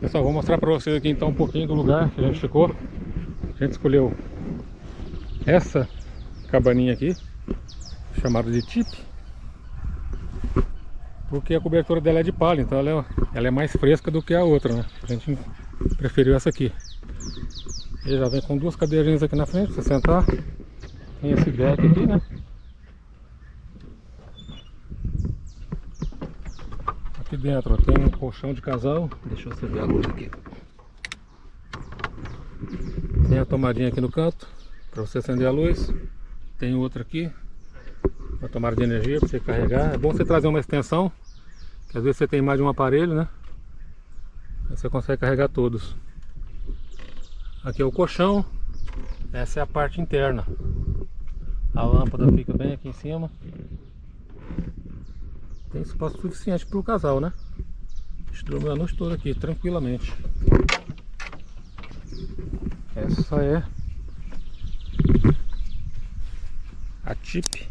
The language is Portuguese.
Pessoal, vou mostrar para vocês aqui então um pouquinho do lugar que a gente ficou. A gente escolheu essa cabaninha aqui, chamada de tipe, porque a cobertura dela é de palha, então ela é mais fresca do que a outra, né? A gente preferiu essa aqui. Ele já vem com duas cadeirinhas aqui na frente para você sentar. Tem esse deck aqui, né? Aqui dentro ó, tem um colchão de casal. Deixa eu acender a luz aqui. Tem a tomadinha aqui no canto para você acender a luz. Tem outra aqui, uma tomada de energia para você carregar. É bom você trazer uma extensão, que às vezes você tem mais de um aparelho, né? Aí você consegue carregar todos. Aqui é o colchão. Essa é a parte interna. A lâmpada fica bem aqui em cima. Tem espaço suficiente para o casal, né? A gente dormiu a noite toda aqui, tranquilamente. Essa é a tipe